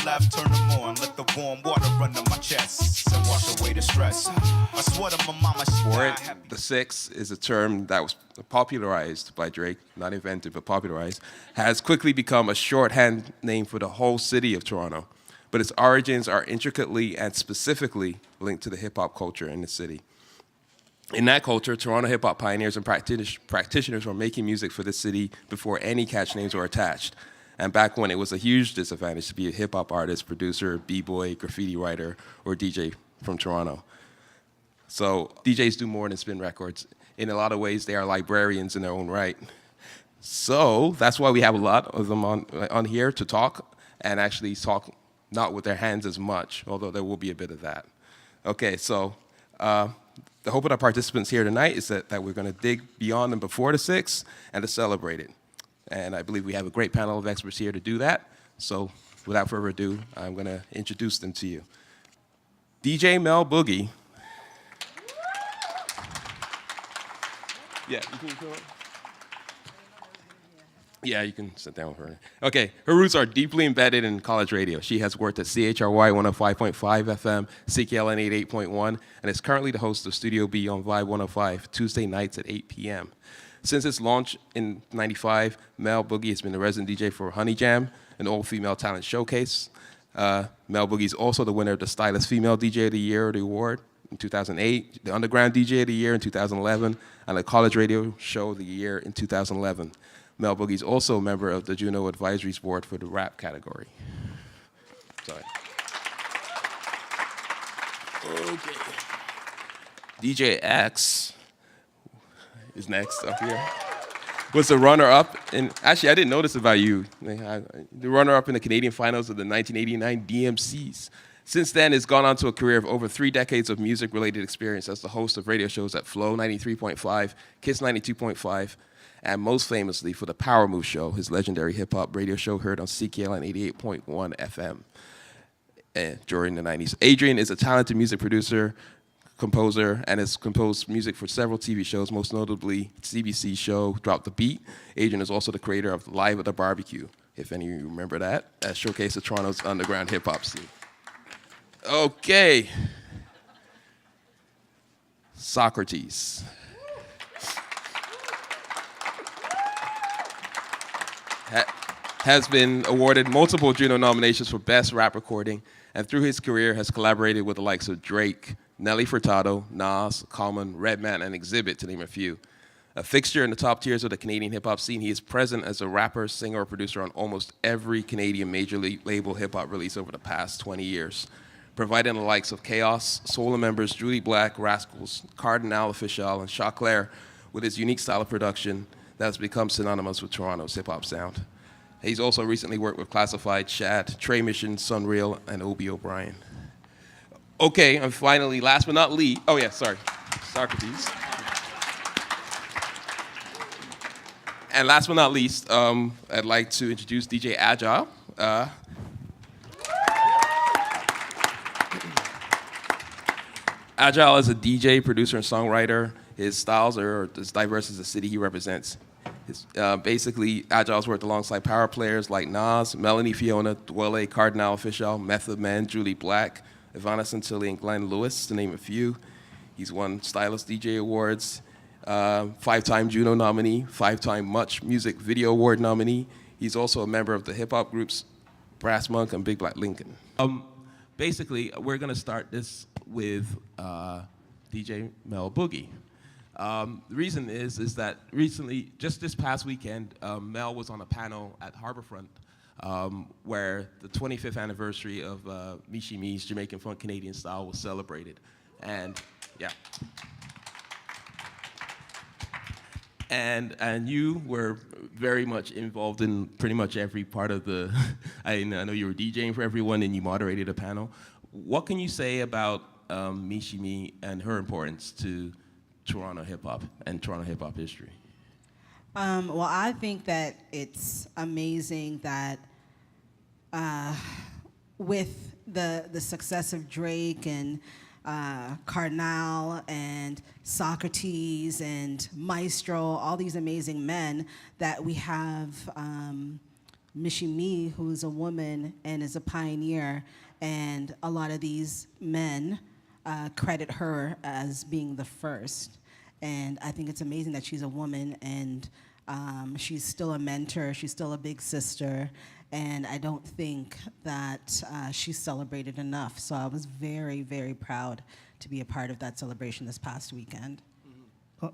left, turn them on. Let the warm water run to my chest and wash away the stress. I swear to my mama, she For died it, happy. the six is a term that was popularized by Drake, not invented, but popularized, has quickly become a shorthand name for the whole city of Toronto. But its origins are intricately and specifically linked to the hip-hop culture in the city. In that culture, Toronto hip-hop pioneers and practitioners were making music for the city before any catch names were attached. And back when it was a huge disadvantage to be a hip-hop artist, producer, b-boy, graffiti writer, or DJ from Toronto. So DJs do more than spin records. In a lot of ways, they are librarians in their own right. So that's why we have a lot of them on here to talk, and actually talk not with their hands as much, although there will be a bit of that. Okay, so the hope of the participants here tonight is that we're going to dig beyond them before the six and to celebrate it. And I believe we have a great panel of experts here to do that. So without further ado, I'm going to introduce them to you. DJ Mel Boogie. Yeah, you can go. Yeah, you can sit down with her. Okay, her roots are deeply embedded in college radio. She has worked at CHRY 105.5 FM, CKLN 88.1, and is currently the host of Studio B on Vibe 105, Tuesday nights at 8 p.m. Since its launch in '95, Mel Boogie has been the resident DJ for Honey Jam, an all-female talent showcase. Mel Boogie is also the winner of the Stylist Female DJ of the Year award in 2008, the Underground DJ of the Year in 2011, and the College Radio Show of the Year in 2011. Mel Boogie is also a member of the Juno Advisory Board for the rap category. Sorry. Okay. DJ X is next up here. Was the runner-up in, actually I didn't know this about you, the runner-up in the Canadian finals of the 1989 DMCs. Since then, has gone on to a career of over 3 decades of music-related experience as the host of radio shows at Flow 93.5, Kiss 92.5, and most famously for the Power Move Show, his legendary hip-hop radio show heard on CKLN 88.1 FM during the 90s. Adrian is a talented music producer, composer, and has composed music for several TV shows, most notably CBC show Drop the Beat. Adrian is also the creator of Live at the Barbecue, if any of you remember that, as showcase of Toronto's underground hip-hop scene. Okay. Socrates. Has been awarded multiple Juno nominations for Best Rap Recording, and through his career has collaborated with the likes of Drake, Nelly Furtado, Nas, Common, Redman, and Exhibit, to name a few. A fixture in the top tiers of the Canadian hip-hop scene, he is present as a rapper, singer, or producer on almost every Canadian major label hip-hop release over the past 20 years, providing the likes of Chaos, Soul members Julie Black, Rascals, Cardinal Official, and Chaclair with his unique style of production that has become synonymous with Toronto's hip-hop sound. He's also recently worked with Classified, Shad, Trey Mission, Sunreal, and Obi O'Brien. Okay, and finally, last but not least, oh yeah, sorry, Socrates. And last but not least, I'd like to introduce DJ Agile. Agile is a DJ, producer, and songwriter. His styles are as diverse as the city he represents. Basically, Agile's worked alongside power players like Nas, Melanie Fiona, Dwele, Cardinal Official, Method Man, Julie Black, Ivana Santilli, and Glenn Lewis, to name a few. He's won Stylist DJ Awards, 5-time Juno nominee, 5-time Much Music Video Award nominee. He's also a member of the hip-hop groups Brass Monk and Big Black Lincoln. Basically, we're going to start this with DJ Mel Boogie. The reason is that recently, just this past weekend, Mel was on a panel at Harborfront where the 25th anniversary of Michie Me's Jamaican Funk Canadian Style was celebrated. And yeah. And you were very much involved in pretty much every part of the, I know you were DJing for everyone and you moderated a panel. What can you say about Michie Me and her importance to Toronto hip-hop and Toronto hip-hop history? Well, I think that it's amazing that with the success of Drake and Cardinal and Socrates and Maestro, all these amazing men, that we have Michie Mee, who's a woman and is a pioneer, and a lot of these men credit her as being the first. And I think it's amazing that she's a woman and she's still a mentor, she's still a big sister, and I don't think that she's celebrated enough. So I was very, very proud to be a part of that celebration this past weekend.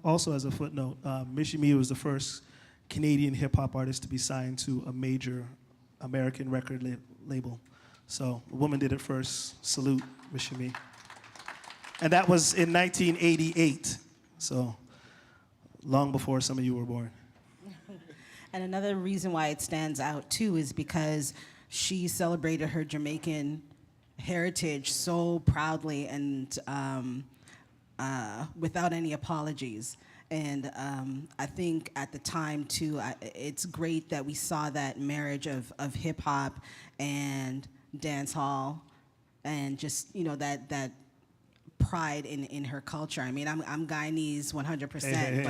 Also, as a footnote, Michie Mee was the first Canadian hip-hop artist to be signed to a major American record label. So a woman did it first. Salute, Michie Mee. And that was in 1988, so long before some of you were born. And another reason why it stands out too is because she celebrated her Jamaican heritage so proudly and without any apologies. And I think at the time too, it's great that we saw that marriage of hip hop and dance hall, and just that pride in her culture. I mean, I'm Guyanese 100%,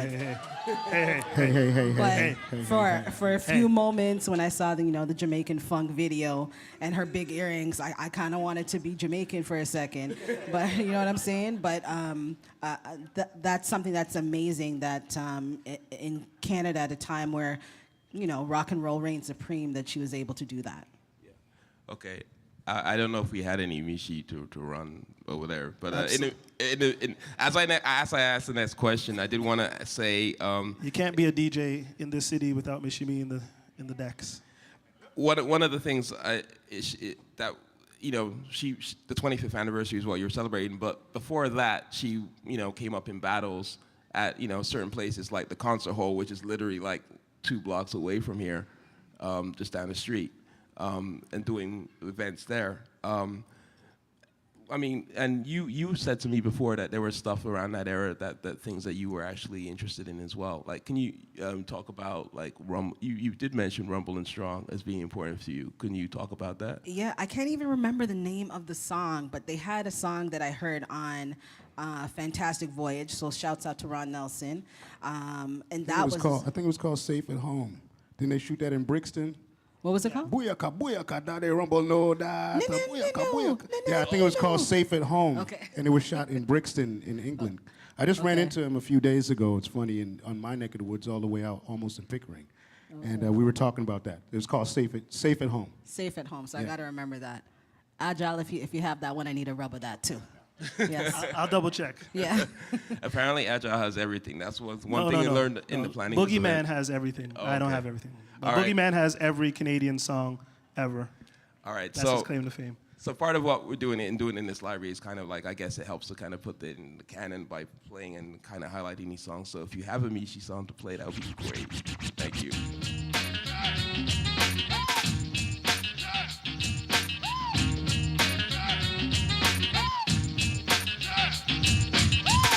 but for a few moments when I saw the Jamaican funk video and her big earrings, I kind of wanted to be Jamaican for a second, but you know what I'm saying? But that's something that's amazing that in Canada at a time where rock and roll reigned supreme, that she was able to do that. Yeah. Okay. I don't know if we had any Michie to run over there, but as I asked the next question, I did want to say you can't be a DJ in this city without Michie Mee in the decks. One of the things that the 25th anniversary is what you're celebrating, but before that, she came up in battles at certain places like the concert hall, which is literally like 2 blocks away from here, just down the street. And doing events there. I mean, and you said to me before that there was stuff around that era that things that you were actually interested in as well. Like, can you talk about like you did mention Rumble and Strong as being important to you. Can you talk about that? Yeah, I can't even remember the name of the song, but they had a song that I heard on Fantastic Voyage. So shouts out to Ron Nelson. And that was I think it was called Safe at Home. Didn't they shoot that in Brixton? What was it called? Booyaka, booyaka, da de rumble, no da. No, no, Booyaka, no, booyaka. no, Yeah, I think it was called Safe at Home. Okay. And it was shot in Brixton in England. I just ran into him a few days ago. It's funny, on my neck of the woods all the way out, almost in Pickering. And we were talking about that. It was called Safe at Home. Safe at Home, so I Yeah. got to remember that. Agile, if you have that one, I need a rub of that too. Yes. I'll double check. Yeah. Apparently, Agile has everything. That's one No, thing no, you no. learned in the planning. Boogeyman has everything. Oh, I don't okay. have everything. But All right. Boogeyman has every Canadian song ever. All right, That's his claim to fame. So part of what we're doing in this library is kind of like, I guess it helps to kind of put it in the canon by playing and kind of highlighting these songs. So if you have a Michie song to play, that would be great. Thank you.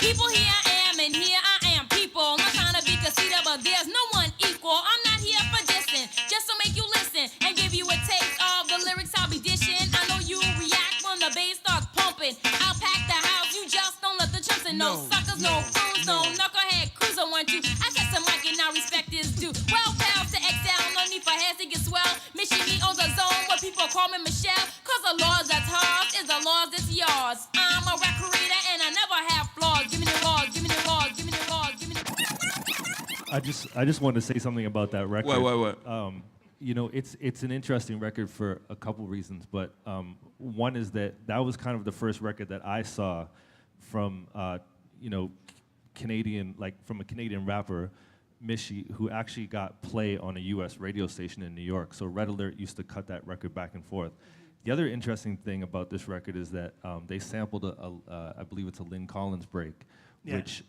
People, here I am, and here I am. People, I'm not trying to be conceited, but there's no one equal. I'm not here for dissing, just to make you listen and give you a taste of the lyrics I'll be dishing. I know you react when the bass starts pumping. I'll pack the house, you just don't let the chumps in. No suckers, no fools, no knucklehead cruiser want you. I guess the mic and now respect is due. Well, pals to excel, no need for heads to get swell. Michie Mee owns a zone where people call me Michelle. Cause the laws that's hers is the laws that's yours. I'm a rap creator and I never have flaws. Give me the laws, give me the laws, give me the laws, give me the I just wanted to say something about that record. What? It's an interesting record for a couple reasons, but one is that was kind of the first record that I saw from Canadian, like from a Canadian rapper, Michie, who actually got play on a U.S. radio station in New York. So Red Alert used to cut that record back and forth. The other interesting thing about this record is that they sampled I believe it's a Lynn Collins break, which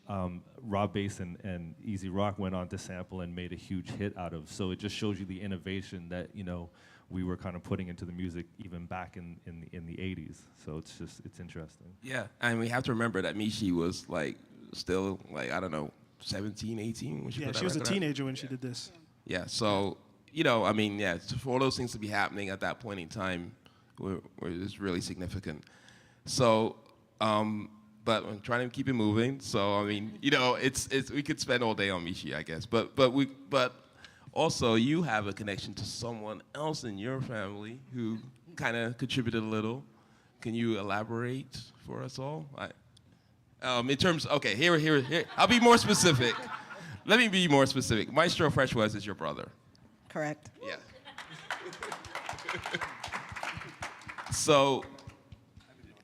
Rob Bass and Easy Rock went on to sample and made a huge hit out of. So it just shows you the innovation that we were kind of putting into the music even back in the 80s. So it's interesting. Yeah, and we have to remember that Michie was like still like, I don't know, 17, 18 when she put that She was a record out. teenager when she did this. Yeah, so for all those things to be happening at that point in time was really significant. So, but I'm trying to keep it moving. So I mean, it's we could spend all day on Michie, I guess. But Also, you have a connection to someone else in your family who kind of contributed a little. Can you elaborate for us all? In terms, okay, here. I'll be more specific. Let me be more specific. Maestro Fresh Wes is your brother. Correct. Yeah. So,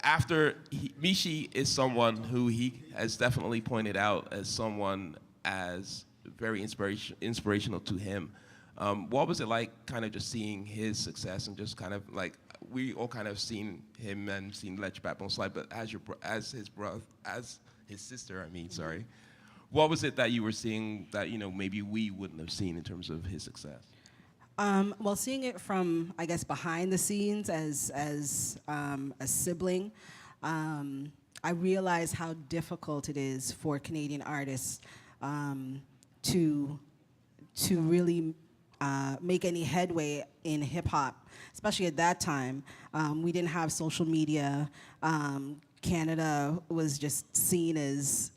Mishi is someone who he has definitely pointed out as someone as very inspirational to him. What was it like kind of just seeing his success and just kind of like, we all kind of seen him and seen Let Your Backbone Slide, but as his sister, sorry. What was it that you were seeing that, maybe we wouldn't have seen in terms of his success? Well, seeing it from, I guess, behind the scenes as a sibling, I realize how difficult it is for Canadian artists to really make any headway in hip hop, especially at that time. We didn't have social media. Canada was just seen as,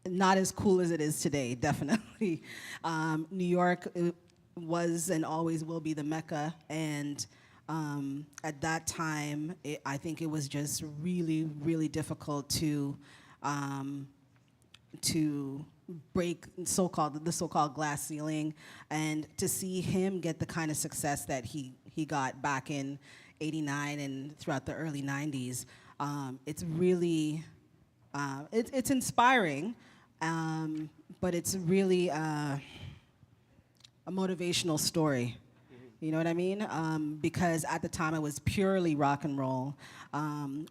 not as cool as it is today, definitely. New York was and always will be the Mecca, and at that time, I think it was just really, really difficult to break the so-called glass ceiling, and to see him get the kind of success that he got back in '89 and throughout the early '90s. It's really it's inspiring, but it's really a motivational story. You know what I mean? Because at the time it was purely rock and roll.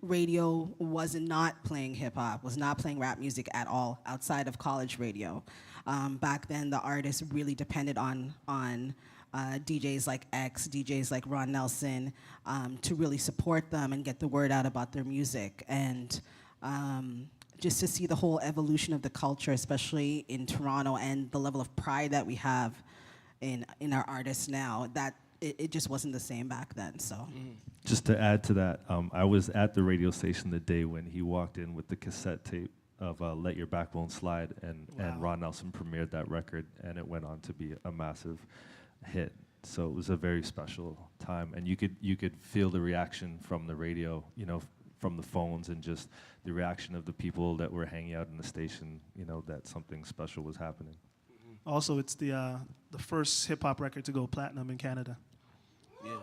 Radio was not playing hip hop, was not playing rap music at all outside of college radio. Back then, the artists really depended on DJs like X, DJs like Ron Nelson, to really support them and get the word out about their music. And just to see the whole evolution of the culture, especially in Toronto, and the level of pride that we have in our artists now, that it just wasn't the same back then. So, Just to add to that, I was at the radio station the day when he walked in with the cassette tape of "Let Your Backbone Slide," and Ron Nelson premiered that record, and it went on to be a massive hit. So it was a very special time, and you could feel the reaction from the radio, from the phones, and just the reaction of the people that were hanging out in the station, that something special was happening. Also, it's the first hip hop record to go platinum in Canada. Yeah.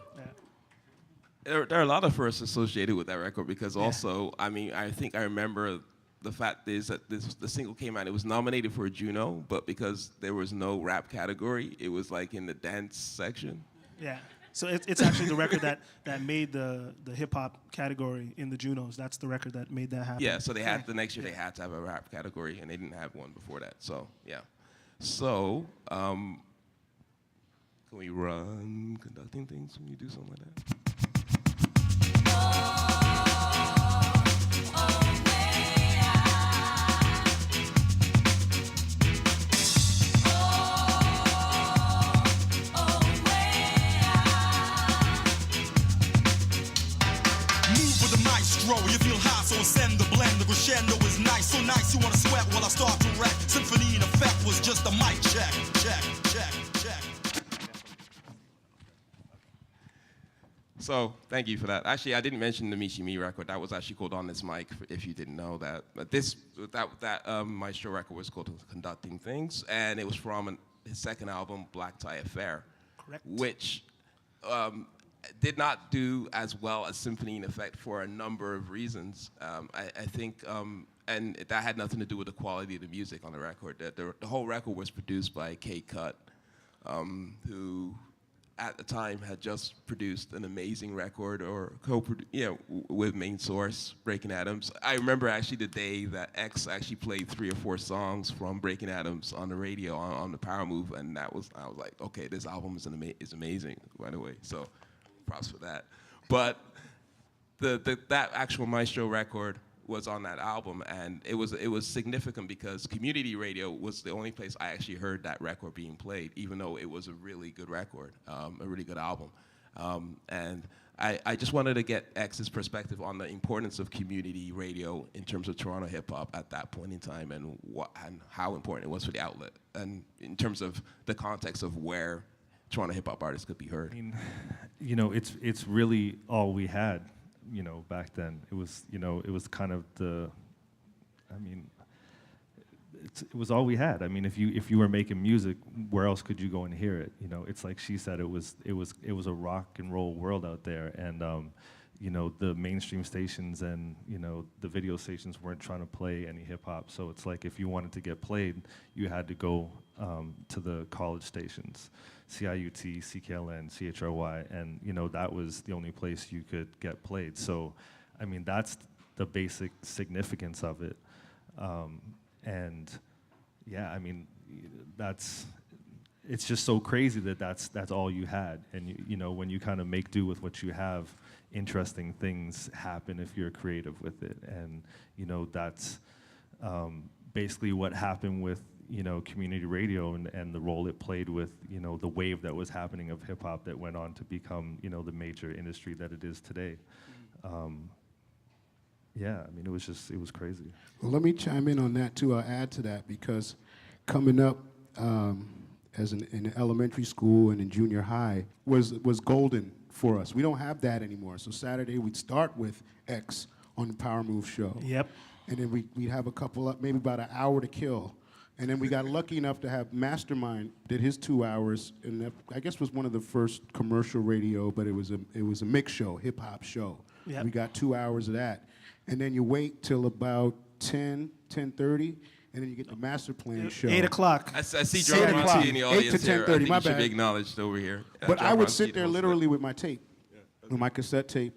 There are a lot of firsts associated with that record because also, I think I remember the fact is that the single came out, it was nominated for a Juno, but because there was no rap category, it was like in the dance section. Yeah. So it's actually the record that made the hip hop category in the Junos. That's the record that made that happen. Yeah, so they had the next year they had to have a rap category, and they didn't have one before that. So yeah. So can we run conducting things when you do something like that? You feel high, so ascend the blend. The crescendo is nice, so nice you wanna sweat while I start to wreck. Symphony in effect was just a mic check, check. So thank you for that. Actually, I didn't mention the Michi Me record. That was actually called On This Mic, if you didn't know that. But that Maestro record was called Conducting Things, and it was from his second album, Black Tie Affair. Correct. Which did not do as well as Symphony in Effect for a number of reasons. I think, and that had nothing to do with the quality of the music on the record. The whole record was produced by K-Cut, who at the time had just produced an amazing record or with Main Source, Breaking Atoms. I remember actually the day that X actually played 3 or 4 songs from Breaking Atoms on the radio on the Power Move, and I was like, okay, this album is amazing, by the way. So props for that. But that actual Maestro record was on that album, and it was significant because community radio was the only place I actually heard that record being played, even though it was a really good record, a really good album. And I just wanted to get X's perspective on the importance of community radio in terms of Toronto hip hop at that point in time, and how important it was for the outlet, and in terms of the context of where Toronto hip hop artists could be heard. I mean, it's really all we had, back then. It was, it was kind of it was all we had. I mean, if you were making music, where else could you go and hear it? It's like she said, it was a rock and roll world out there, and the mainstream stations and the video stations weren't trying to play any hip hop. So it's like if you wanted to get played, you had to go to the college stations, CIUT, CKLN, CHRY, and that was the only place you could get played. So, I mean, that's the basic significance of it. And yeah, I mean, it's just so crazy that that's all you had. And when you kind of make do with what you have, interesting things happen if you're creative with it. And that's basically what happened with community radio and the role it played with the wave that was happening of hip hop that went on to become the major industry that it is today. Yeah, I mean, it was crazy. Well, let me chime in on that too. I'll add to that because coming up in elementary school and in junior high was golden for us. We don't have that anymore. So Saturday we'd start with X on the Power Move show. Yep. And then we'd have a couple of, maybe about an hour to kill. And then we got lucky enough to have Mastermind did his 2 hours, and that, I guess, was one of the first commercial radio, but it was a mix show, hip hop show. Yep. We got 2 hours of that. And then you wait till about 10:30, and then you get the Master Plan show. 8 o'clock. I see 8 John o'clock. Ronti in the 8 audience to here. 10:30, I think my he should bad. be acknowledged over here. But John I would Ronti sit there hosted it. literally with my tape, with my cassette tape,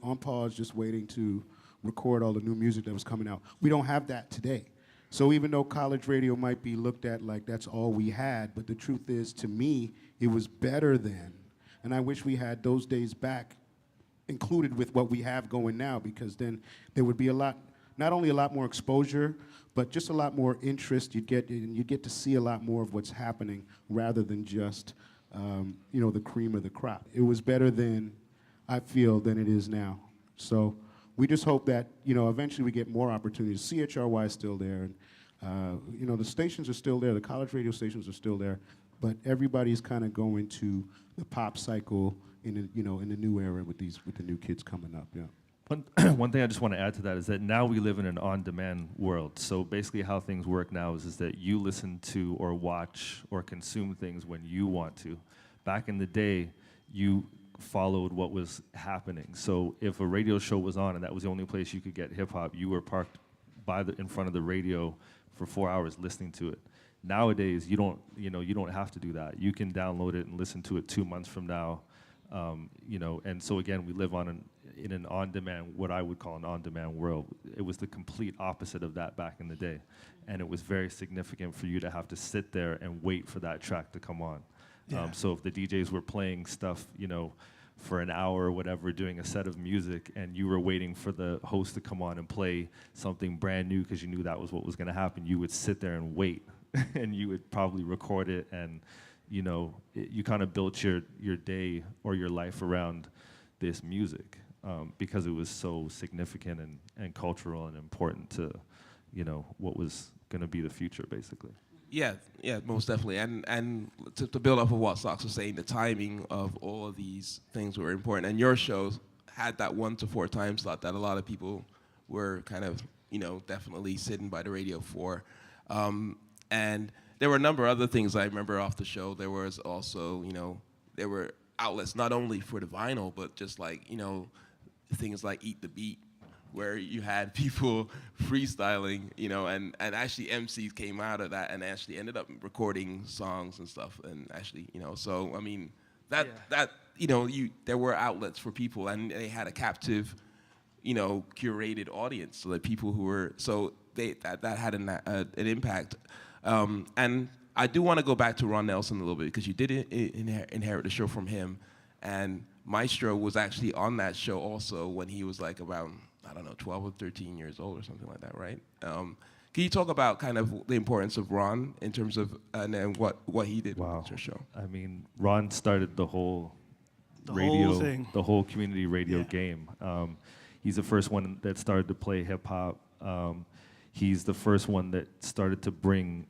on pause, just waiting to record all the new music that was coming out. We don't have that today. So even though college radio might be looked at like that's all we had, but the truth is, to me, it was better then. And I wish we had those days back included with what we have going now, because then there would be not only a lot more exposure, but just a lot more interest. You'd get to see a lot more of what's happening rather than just, the cream of the crop. It was better then, I feel, than it is now. So we just hope that, eventually we get more opportunities. CHRY is still there, and, the stations are still there. The college radio stations are still there, but everybody's kind of going to the pop cycle in the new era with the new kids coming up. Yeah. One thing I just want to add to that is that now we live in an on-demand world. So basically how things work now is that you listen to or watch or consume things when you want to. Back in the day, you followed what was happening. So if a radio show was on and that was the only place you could get hip-hop, you were parked in front of the radio for 4 hours listening to it. Nowadays, you don't have to do that. You can download it and listen to it 2 months from now. And so again, we live in an on-demand, what I would call an on-demand world. It was the complete opposite of that back in the day. And it was very significant for you to have to sit there and wait for that track to come on. Yeah. So if the DJs were playing stuff, for an hour or whatever, doing a set of music, and you were waiting for the host to come on and play something brand new because you knew that was what was gonna happen, you would sit there and wait. And you would probably record it, and you kind of built your day or your life around this music because it was so significant and cultural and important to what was going to be the future, basically. Yeah, most definitely. And to build off of what Sox was saying, the timing of all of these things were important. And your shows had that 1 to 4 time slot that a lot of people were kind of, definitely sitting by the radio for. And there were a number of other things I remember off the show. There was also, there were outlets not only for the vinyl, but just like, things like Eat the Beat, where you had people freestyling, and actually MCs came out of that and actually ended up recording songs and stuff. And actually, so, I mean, there were outlets for people, and they had a captive, curated audience, so that people who were, so that had an impact. And I do want to go back to Ron Nelson a little bit, because you did inherit the show from him, and Maestro was actually on that show also when he was like around, 12 or 13 years old or something like that, right? Can you talk about kind of the importance of Ron in terms of, and then what he did with your show? I mean, Ron started the whole The radio, whole thing. the whole community radio Yeah. game. He's the first one that started to play hip hop. He's the first one that started to bring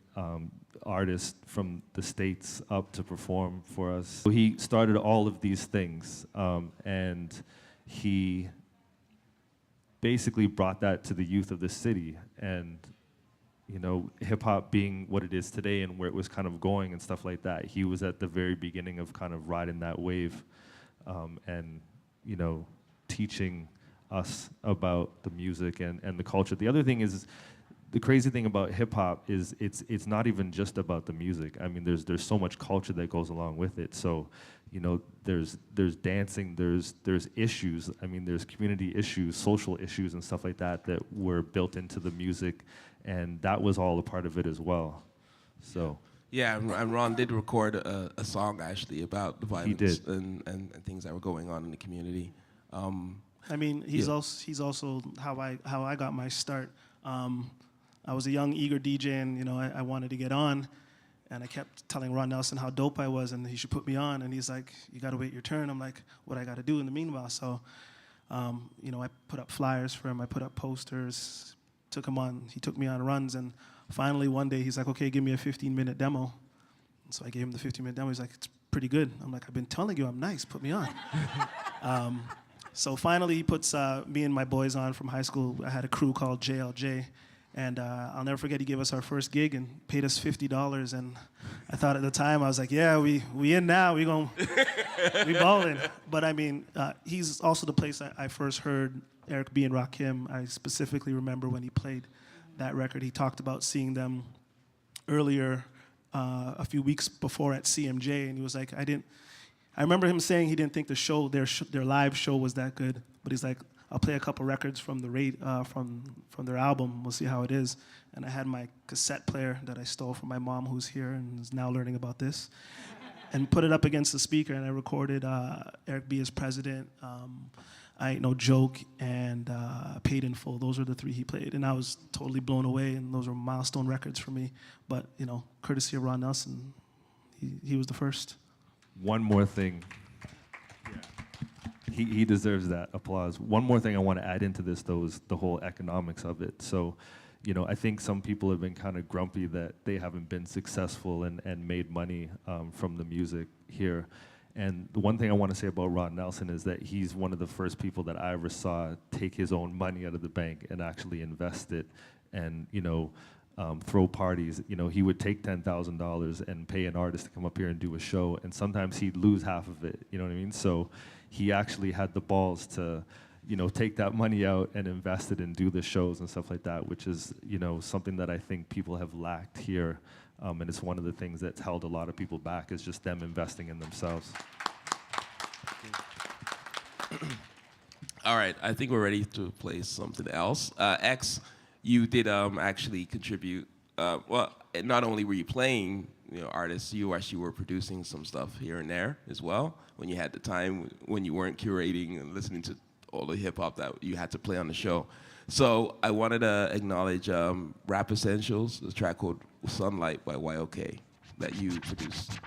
artists from the States up to perform for us. So he started all of these things, and he basically brought that to the youth of the city. And you know, hip hop being what it is today and where it was kind of going and stuff like that, he was at the very beginning of kind of riding that wave, and you know, teaching us about the music and the culture. The other thing is, the crazy thing about hip hop is it's not even just about the music. I mean, there's so much culture that goes along with it. So, you know, there's dancing, there's issues. I mean, there's community issues, social issues, and stuff like that that were built into the music, and that was all a part of it as well. So. Yeah, and Ron did record a song actually about the violence did. and things that were going on in the community. I mean, he's also how I got my start. I was a young, eager DJ, and you know, I wanted to get on, and I kept telling Ron Nelson how dope I was, and he should put me on. And he's like, "You got to wait your turn." I'm like, "What I got to do in the meanwhile?" So, you know, I put up flyers for him. I put up posters. Took him on. He took me on runs, and finally one day he's like, "Okay, give me a 15-minute demo." And so I gave him the 15-minute demo. He's like, "It's pretty good." I'm like, "I've been telling you I'm nice. Put me on." So finally, he puts me and my boys on from high school. I had a crew called JLJ, and I'll never forget, he gave us our first gig and paid us $50. And I thought at the time, I was like, yeah, we in now, we ballin'. But I mean, he's also the place I first heard Eric B. and Rakim. I specifically remember when he played that record, he talked about seeing them earlier, a few weeks before at CMJ, and he was like, I remember him saying he didn't think their live show was that good, but he's like, I'll play a couple records from from their album. We'll see how it is. And I had my cassette player that I stole from my mom, who's here and is now learning about this, and put it up against the speaker, and I recorded Eric B. as President, I Ain't No Joke, and Paid in Full. Those were the three he played, and I was totally blown away, and those were milestone records for me. But you know, courtesy of Ron Nelson, he was the first. One more thing. He deserves that applause. One more thing I want to add into this, though, is the whole economics of it. So, you know, I think some people have been kind of grumpy that they haven't been successful and made money from the music here. And the one thing I want to say about Ron Nelson is that he's one of the first people that I ever saw take his own money out of the bank and actually invest it and, you know, throw parties. You know, he would take $10,000 and pay an artist to come up here and do a show, and sometimes he'd lose half of it, you know what I mean? So he actually had the balls to, you know, take that money out and invest it and do the shows and stuff like that, which is, you know, something that I think people have lacked here, and it's one of the things that's held a lot of people back, is just them investing in themselves. All right, I think we're ready to play something else. X, you did actually contribute. Well, not only were you playing, you know, artists, you actually were producing some stuff here and there as well when you had the time, when you weren't curating and listening to all the hip hop that you had to play on the show. So I wanted to acknowledge Rap Essentials, the track called Sunlight by YOK that you produced.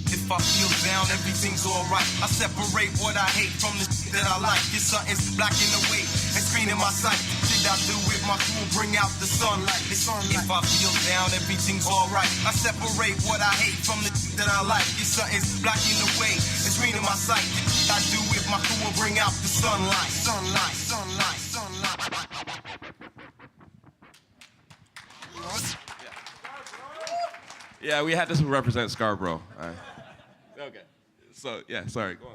If I feel down, everything's alright. I separate what I hate from the shit that I like. If something's blocking the way and screening my sight, shit I do with my crew bring out the sunlight. If I feel down, everything's alright. I separate what I hate from the shit that I like. If something's blocking the way and screening my sight, shit I do with my crew bring out the sunlight. Sunlight, sunlight, sunlight. Yeah, we had to represent Scarborough. Okay. So yeah, sorry. Go on.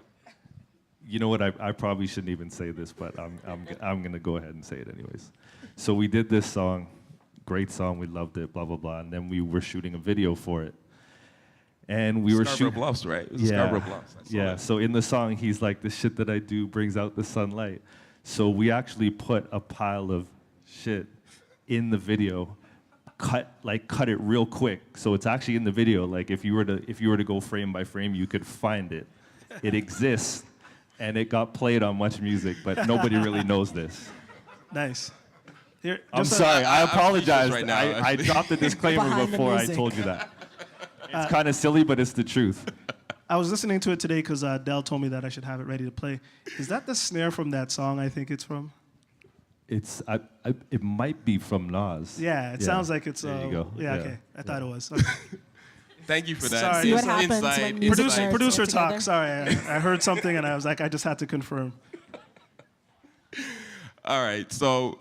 You know what? I probably shouldn't even say this, but I'm gonna go ahead and say it anyways. So we did this song, great song. We loved it. Blah blah blah. And then we were shooting a video for it. And we were Scarborough shooting. Bluffs, right? It was Yeah. Scarborough Bluffs. I saw Yeah. that. So in the song, he's like, "The shit that I do brings out the sunlight." So we actually put a pile of shit in the video. Cut it real quick, so it's actually in the video. Like if you were to go frame by frame, you could find it, It exists, and it got played on Much Music, but nobody really knows this. Nice. Here, I'm just a- sorry. I I'm speechless apologize. right now, I actually. dropped the disclaimer Behind the before I music. told you that. It's kind of silly, but it's the truth. I was listening to it today because Dell told me that I should have it ready to play. Is that the snare from that song I think it's from? It might be from Nas. Yeah, it sounds like it's. There you go. Yeah, okay. I thought it was. Okay. Thank you for that. Sorry. See what happens Insight, when music insight. nerds Producer get talk. together? Sorry, I heard something and I was like, I just had to confirm. All right, so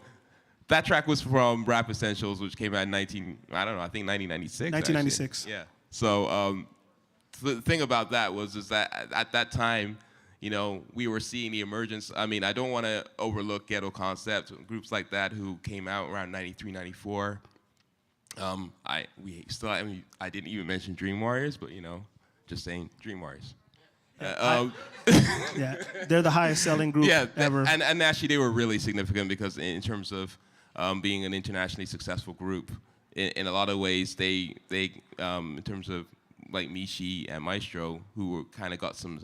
that track was from Rap Essentials, which came out in I think 1996. 1996. Actually. Yeah. So the thing about that is that at that time, you know, we were seeing the emergence. I mean, I don't want to overlook Ghetto Concept, groups like that who came out around 93, 94. I didn't even mention Dream Warriors, but you know, just saying Dream Warriors. Yeah, they're the highest selling group ever. And actually they were really significant because in terms of being an internationally successful group, in a lot of ways they in terms of like Mishi and Maestro, who were kind of got some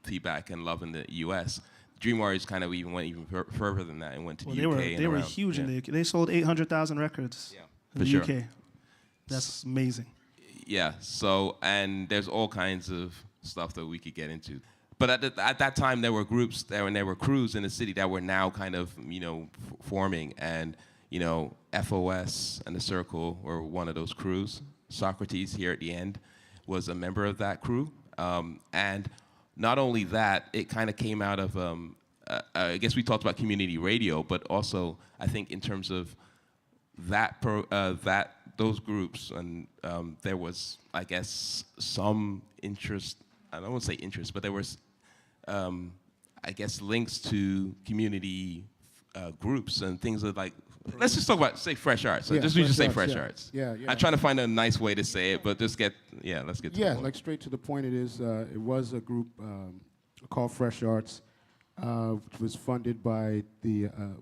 feedback and love in the U.S. Dream Warriors kind of went further than that and went to Well, the they UK. were and they were around. huge Yeah. in the UK. They sold 800,000 records in for the sure. UK. That's amazing. Yeah. So and there's all kinds of stuff that we could get into. But at that time, there were groups and there were crews in the city that were now kind of, you know, forming. And, you know, FOS and The Circle were one of those crews. Socrates here at the end was a member of that crew. And not only that, it kind of came out of, I guess we talked about community radio, but also I think in terms of those groups, and there was, I guess, some interest. I don't want to say interest, but there was, I guess, links to community groups and things that like. Let's just talk about say Fresh Arts. Yeah, We just say Fresh Fresh Arts, Arts. yeah. Yeah, yeah. I'm trying to find a nice way to say it, but let's get to the point. Like straight to the point. It was a group called Fresh Arts, which was funded by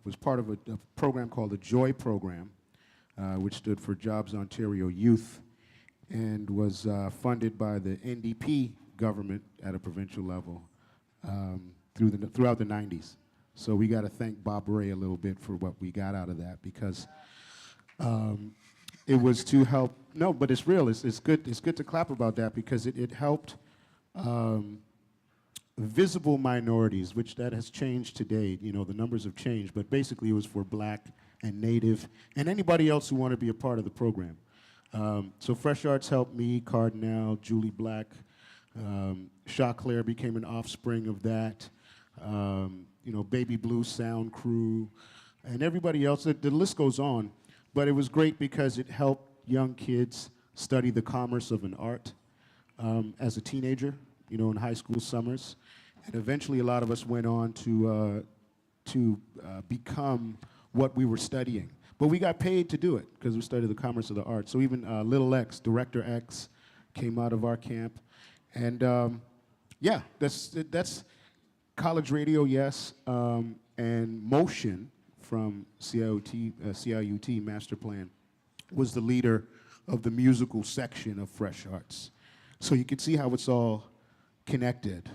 was part of a program called the Joy Program, which stood for Jobs Ontario Youth, and was funded by the NDP government at a provincial level throughout the 90s. So we got to thank Bob Ray a little bit for what we got out of that, because it was to help. No, but it's real. It's good. It's good to clap about that, because it helped visible minorities, which that has changed today. You know, the numbers have changed, but basically it was for Black and Native and anybody else who want to be a part of the program. So Fresh Arts helped me, Cardinal, Julie Black, Shaw Claire became an offspring of that. You know, Baby Blue Sound Crew, and everybody else. The list goes on, but it was great because it helped young kids study the commerce of an art as a teenager, you know, in high school summers. And eventually a lot of us went on to become what we were studying. But we got paid to do it because we studied the commerce of the art. So even Little X, Director X, came out of our camp. And yeah, that's college radio, yes, and Motion from CIUT Master Plan was the leader of the musical section of Fresh Arts. So you can see how it's all connected.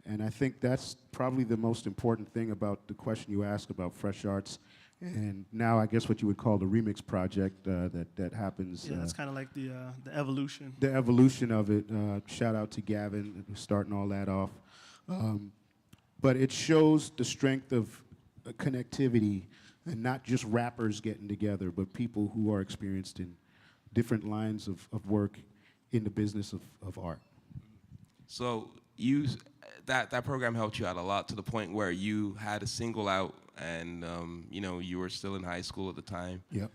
And I think that's probably the most important thing about the question you asked about Fresh Arts. And now I guess what you would call the remix project that happens. Yeah, that's kind of like the evolution. The evolution of it. Shout out to Gavin starting all that off. But it shows the strength of connectivity, and not just rappers getting together, but people who are experienced in different lines of work in the business of art. So that program helped you out a lot, to the point where you had a single out, and you know, you were still in high school at the time. Yep.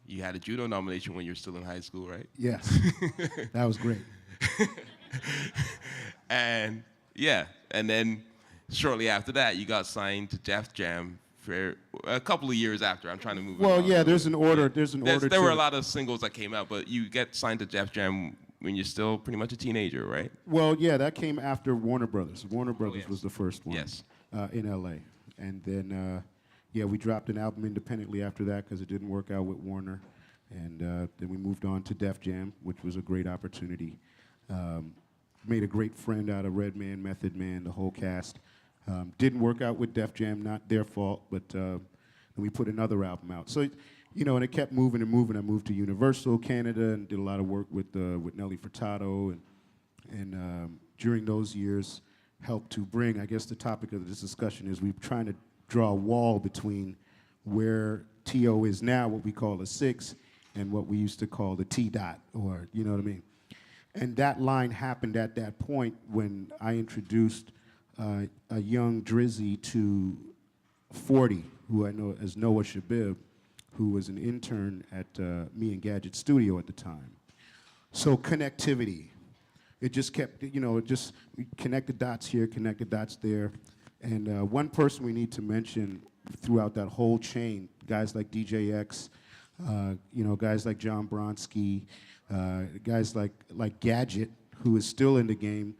You had a judo nomination when you were still in high school, right? Yes. That was great. And yeah, and then shortly after that, you got signed to Def Jam for a couple of years after. I'm trying to move. Well, along. yeah, there's an order. There's an order. There were a to- lot of singles that came out, but you get signed to Def Jam when you're still pretty much a teenager, right? Well, yeah, that came after Warner Brothers. Warner Brothers yes. was the first one. Yes. In LA. And then, yeah, we dropped an album independently after that because it didn't work out with Warner. And then we moved on to Def Jam, which was a great opportunity. made a great friend out of Redman, Method Man, the whole cast. Didn't work out with Def Jam, not their fault, but then we put another album out. So, you know, and it kept moving and moving. I moved to Universal Canada and did a lot of work with Nelly Furtado, and during those years helped to bring, I guess the topic of this discussion is we're trying to draw a wall between where T.O. is now, what we call a 6, and what we used to call the T-Dot, or, you know what I mean? And that line happened at that point when I introduced a young Drizzy to 40, who I know as Noah Shabib, who was an intern at Me and Gadget Studio at the time. So connectivity. It just kept, you know, we connect the dots here, connect the dots there. And one person we need to mention throughout that whole chain, guys like DJ X, you know, guys like John Bronsky, guys like Gadget, who is still in the game,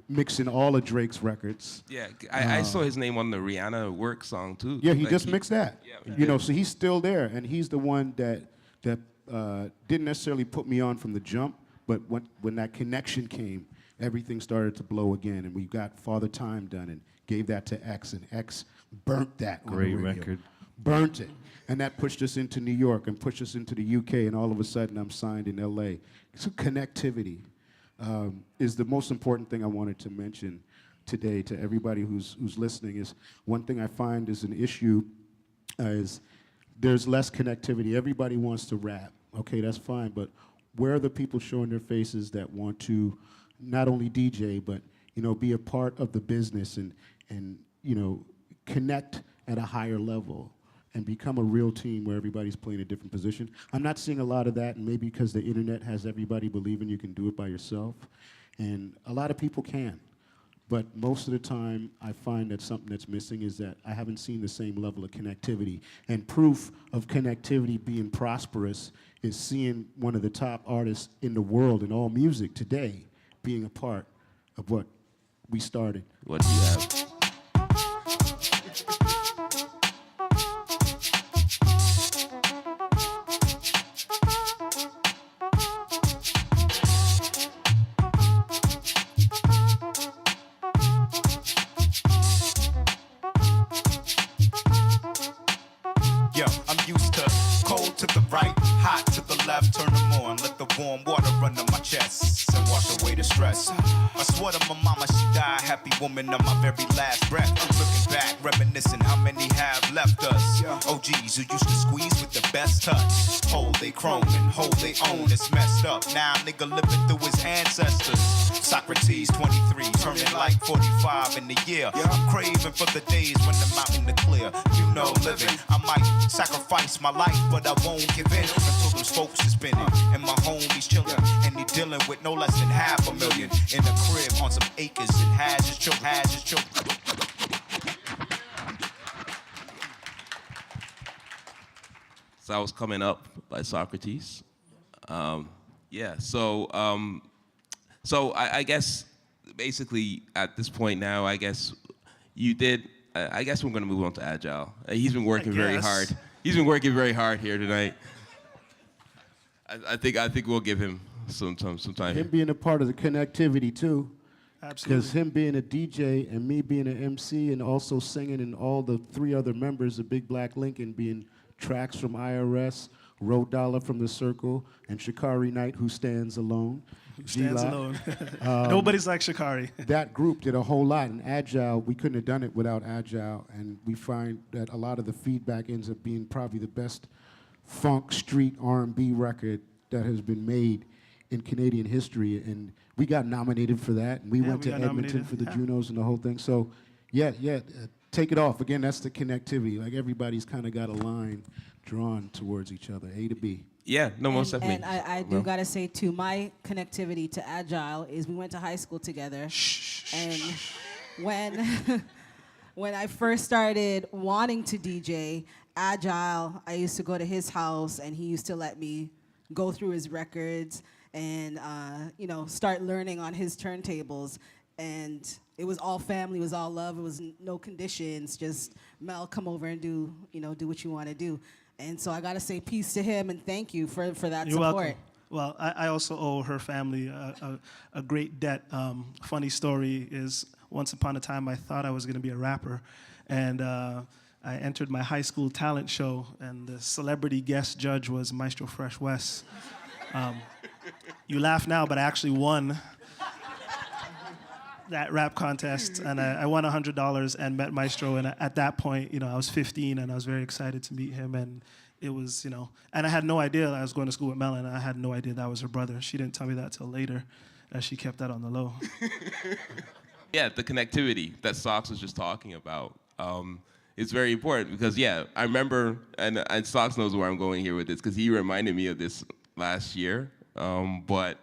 mixing all of Drake's records. Yeah, I saw his name on the Rihanna Work song too. Yeah, he Like, just mixed that. Yeah, You know, so he's still there, and he's the one that didn't necessarily put me on from the jump, but when that connection came, everything started to blow again, and we got Father Time done and gave that to X, and X burnt that on Great the radio. record. Burnt it. And that pushed us into New York and pushed us into the UK, and all of a sudden I'm signed in LA. So connectivity is the most important thing I wanted to mention today to everybody who's listening. Is one thing I find is an issue is there's less connectivity. Everybody wants to rap. Okay, that's fine, but where are the people showing their faces that want to not only DJ, but, you know, be a part of the business and you know, connect at a higher level and become a real team where everybody's playing a different position? I'm not seeing a lot of that, and maybe because the internet has everybody believing you can do it by yourself. And a lot of people can. But most of the time, I find that something that's missing is that I haven't seen the same level of connectivity. And proof of connectivity being prosperous is seeing one of the top artists in the world in all music today being a part of what we started. What do you have? Yo, I'm used to cold to the right, hot to the left. Turn them on, let the warm water run to my chest and wash away the stress. I swear to my mama, she died happy woman of my very last breath. I'm looking back, reminiscing how many have left us. OGs who used to squeeze with the best touch. Hold they chrome and hold they own. It's messed up. Now nigga living through his ancestors. Socrates 23, turning like 45 in the year. I'm craving for the days when the mountain to clear. You know, living, I might sacrifice my life, but I won't give in until those folks is spinning and my homies chilling, and he dealing with no less than $500,000 in a crib on some acres and has his children. So I was Coming Up by Socrates. Yeah, so I guess basically at this point now, I guess you did. I guess we're going to move on to Agile. He's been working very hard. He's been working very hard here tonight. I think we'll give him some time. Him being a part of the connectivity too. Absolutely. Because him being a DJ and me being an MC and also singing, and all the 3 other members of Big Black Lincoln being tracks from IRS, Road Dollar from The Circle, and Shikari Knight, who stands alone. Stands G-Lock. alone. Nobody's like Shikari. That group did a whole lot. And Agile, we couldn't have done it without Agile. And we find that a lot of the feedback ends up being probably the best funk, street, R&B record that has been made in Canadian history. And we got nominated for that. And we went to got Edmonton nominated. for the Yeah. Junos and the whole thing. So, take it off. Again, that's the connectivity. Like, everybody's kind of got a line drawn towards each other, A to B. Yeah, no, most And definitely. I do gotta say too, my connectivity to Agile is we went to high school together, and when I first started wanting to DJ Agile, I used to go to his house, and he used to let me go through his records and you know, start learning on his turntables. And it was all family, it was all love, it was no conditions. Just Mel, come over and do what you want to do. And so I gotta say peace to him and thank you for that You're support. welcome. Well, I also owe her family a great debt. Funny story is, once upon a time, I thought I was going to be a rapper, and I entered my high school talent show, and the celebrity guest judge was Maestro Fresh Wes. You laugh now, but I actually won that rap contest, and I won $100 and met Maestro. And at that point, I was 15, and I was very excited to meet him. And it was, and I had no idea I was going to school with Melon. I had no idea that was her brother. She didn't tell me that till later, as she kept that on the low. Yeah, the connectivity that Socks was just talking about is very important because, I remember, and Socks knows where I'm going here with this because he reminded me of this last year. But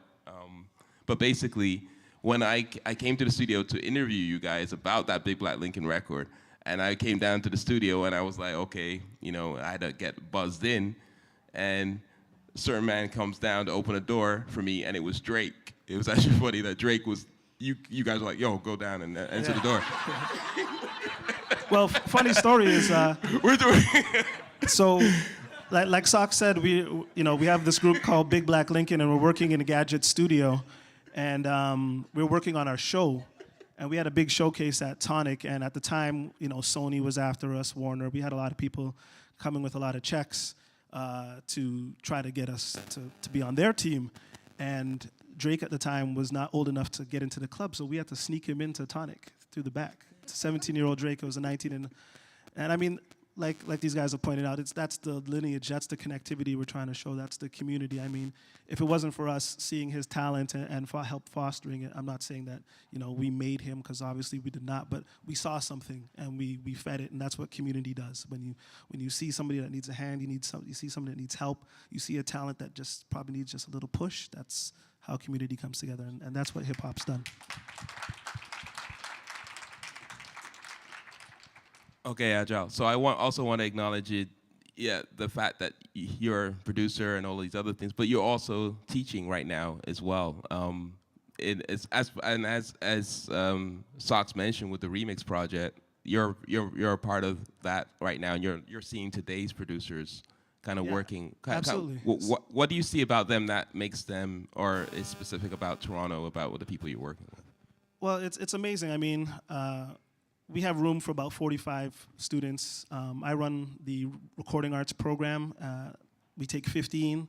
basically, when I came to the studio to interview you guys about that Big Black Lincoln record, and I came down to the studio and I was like, okay, I had to get buzzed in, and a certain man comes down to open a door for me, and it was Drake. It was actually funny that Drake was, you guys were like, yo, go down and answer the door. Well, funny story is, We're doing so, like Sock said, we have this group called Big Black Lincoln, and we're working in a Gadget studio, and we're working on our show. And we had a big showcase at Tonic, and at the time, Sony was after us, Warner. We had a lot of people coming with a lot of checks to try to get us to be on their team. And Drake at the time was not old enough to get into the club, so we had to sneak him into Tonic through the back. 17-year-old Drake was a 19, and I mean, like these guys have pointed out, that's the lineage, that's the connectivity we're trying to show, that's the community. I mean, if it wasn't for us seeing his talent and help fostering it, I'm not saying that we made him, because obviously we did not, but we saw something and we fed it, and that's what community does. When you see somebody that needs a hand, you see somebody that needs help, you see a talent that just probably needs just a little push. That's how community comes together, and that's what hip hop's done. Okay, Agile. So I also want to acknowledge it, the fact that you're a producer and all these other things, but you're also teaching right now as well. As Socks mentioned with the Remix Project, you're a part of that right now, and you're seeing today's producers kind of working. Absolutely. What do you see about them that makes them, or is specific about Toronto, about the people you're working with? Well, it's amazing. I mean, we have room for about 45 students. I run the recording arts program. We take 15.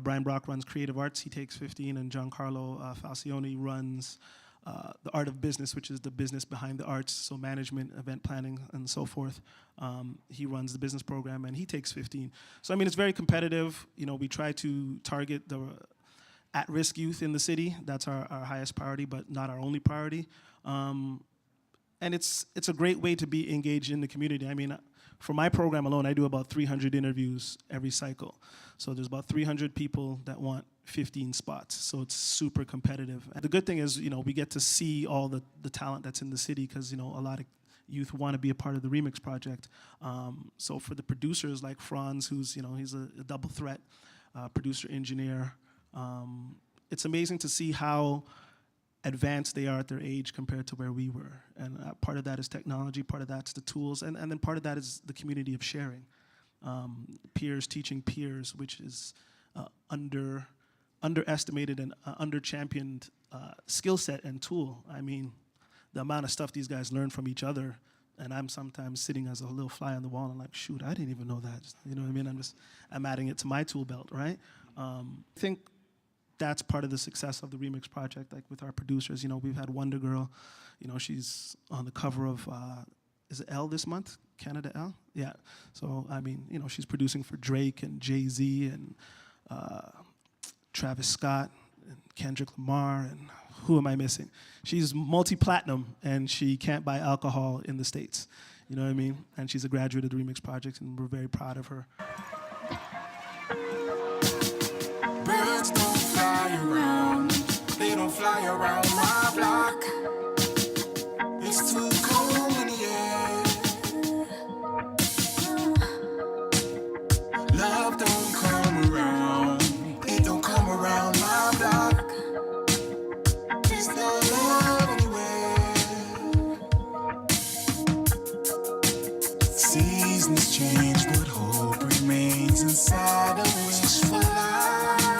Brian Brock runs creative arts. He takes 15. And Giancarlo Falcione runs the art of business, which is the business behind the arts, so management, event planning, and so forth. He runs the business program, and he takes 15. So, I mean, it's very competitive. We try to target the at-risk youth in the city. That's our highest priority, but not our only priority. And it's a great way to be engaged in the community. I mean, for my program alone, I do about 300 interviews every cycle. So there's about 300 people that want 15 spots. So it's super competitive. And the good thing is, we get to see all the talent that's in the city, because, a lot of youth want to be a part of the Remix Project. So for the producers like Franz, who's, he's a double threat producer, engineer, it's amazing to see how advanced they are at their age compared to where we were. And part of that is technology, part of that's the tools, and then part of that is the community of sharing. Peers teaching peers, which is underestimated and under-championed skill set and tool. I mean, the amount of stuff these guys learn from each other, and I'm sometimes sitting as a little fly on the wall and like, shoot, I didn't even know that. You know what I mean? I'm adding it to my tool belt, right? I think that's part of the success of the Remix Project, like with our producers. We've had Wonder Girl, she's on the cover of, is it Elle this month? Canada Elle? Yeah. So, I mean, she's producing for Drake and Jay-Z and Travis Scott and Kendrick Lamar, and who am I missing? She's multi-platinum, and she can't buy alcohol in the States. You know what I mean? And she's a graduate of the Remix Project, and we're very proud of her. Birds don't fly around, they don't fly around my block. It's too cold in the air. Love don't come around, it don't come around my block. There's no love anywhere. Seasons change, but hope remains inside a wishful life.